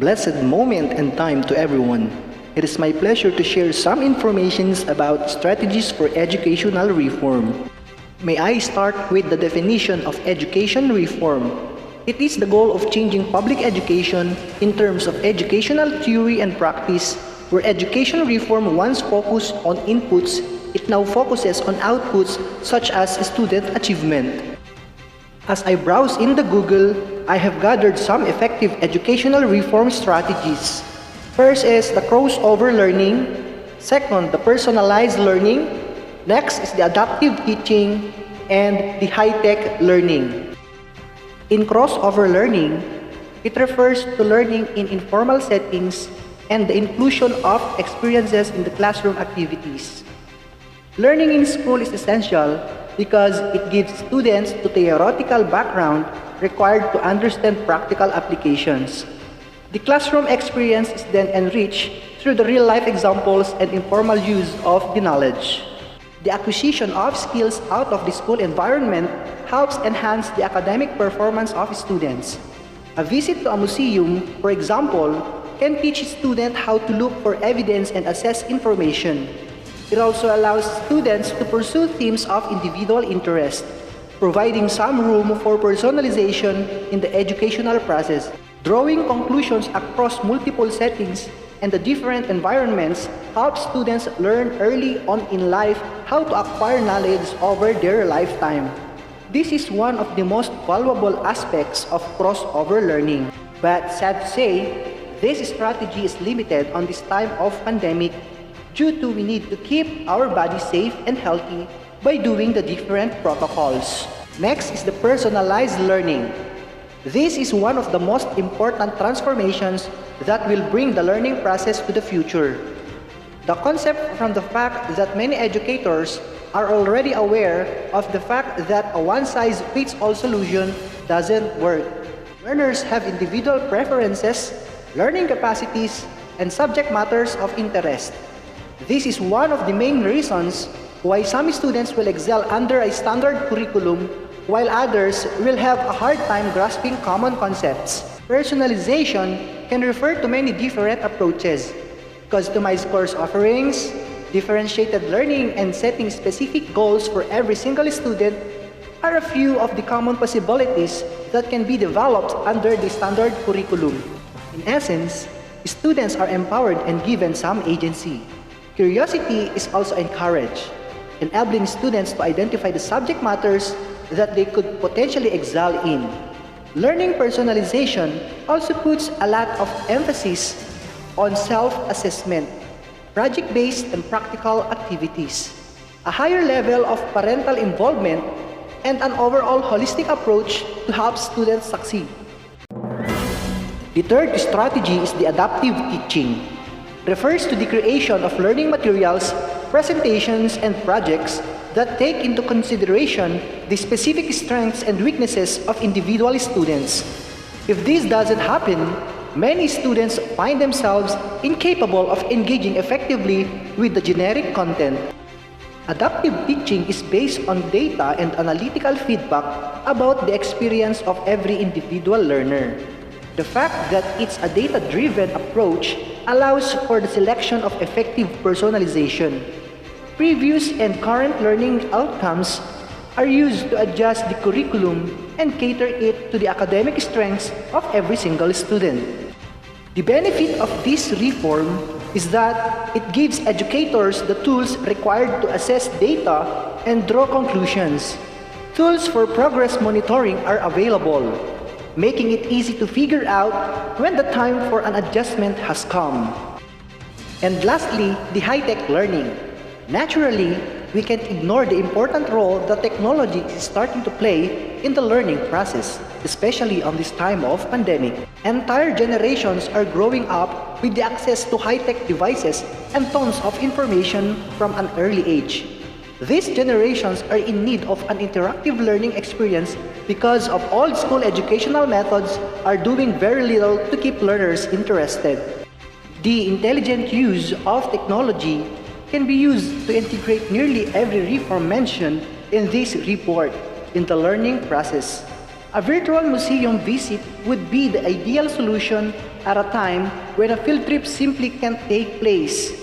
Blessed moment and time to everyone. It is my pleasure to share some information about strategies for educational reform. May I start with the definition of education reform. It is the goal of changing public education in terms of educational theory and practice, where education reform once focused on inputs, it now focuses on outputs such as student achievement. As I browse in the Google, I have gathered some effective educational reform strategies. First is the crossover learning. Second, the personalized learning. Next is the adaptive teaching and the high-tech learning. In crossover learning, it refers to learning in informal settings and the inclusion of experiences in the classroom activities. Learning in school is essential because it gives students the theoretical background required to understand practical applications. The classroom experience is then enriched through the real-life examples and informal use of the knowledge. The acquisition of skills out of the school environment helps enhance the academic performance of students. A visit to a museum, for example, can teach students how to look for evidence and assess information. It also allows students to pursue themes of individual interest, providing some room for personalization in the educational process. Drawing conclusions across multiple settings and the different environments helps students learn early on in life how to acquire knowledge over their lifetime. This is one of the most valuable aspects of crossover learning. But sad to say, this strategy is limited on this time of pandemic due to we need to keep our body safe and healthy by doing the different protocols. Next is the personalized learning. This is one of the most important transformations that will bring the learning process to the future. The concept from the fact that many educators are already aware of the fact that a one-size-fits-all solution doesn't work. Learners have individual preferences, learning capacities, and subject matters of interest. This is one of the main reasons why some students will excel under a standard curriculum while others will have a hard time grasping common concepts. Personalization can refer to many different approaches. Customized course offerings, differentiated learning, and setting specific goals for every single student are a few of the common possibilities that can be developed under the standard curriculum. In essence, students are empowered and given some agency. Curiosity is also encouraged, enabling students to identify the subject matters that they could potentially excel in. Learning personalization also puts a lot of emphasis on self-assessment, project-based and practical activities, a higher level of parental involvement, and an overall holistic approach to help students succeed. The third strategy is the adaptive teaching. Refers to the creation of learning materials, presentations, and projects that take into consideration the specific strengths and weaknesses of individual students. If this doesn't happen, many students find themselves incapable of engaging effectively with the generic content. Adaptive teaching is based on data and analytical feedback about the experience of every individual learner. The fact that it's a data-driven approach allows for the selection of effective personalization. Previous and current learning outcomes are used to adjust the curriculum and cater it to the academic strengths of every single student. The benefit of this reform is that it gives educators the tools required to assess data and draw conclusions. Tools for progress monitoring are available, making it easy to figure out when the time for an adjustment has come. And lastly, the high-tech learning. Naturally, we can't ignore the important role that technology is starting to play in the learning process, especially on this time of pandemic. Entire generations are growing up with the access to high-tech devices and tons of information from an early age. These generations are in need of an interactive learning experience because of old school educational methods are doing very little to keep learners interested. The intelligent use of technology can be used to integrate nearly every reform mentioned in this report in the learning process. A virtual museum visit would be the ideal solution at a time when a field trip simply can't take place.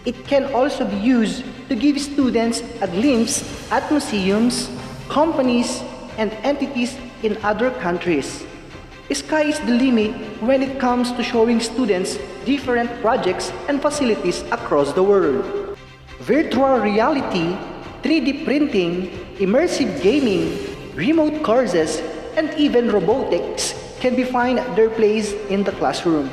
It can also be used to give students a glimpse at museums, companies, and entities in other countries. Sky is the limit when it comes to showing students different projects and facilities across the world. Virtual reality, 3D printing, immersive gaming, remote courses, and even robotics can be find their place in the classroom.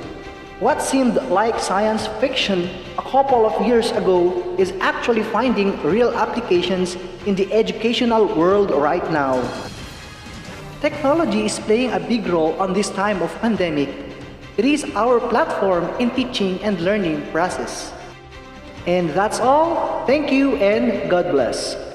What seemed like science fiction a couple of years ago is actually finding real applications in the educational world right now. Technology is playing a big role on this time of pandemic. It is our platform in teaching and learning process. And that's all. Thank you and God bless.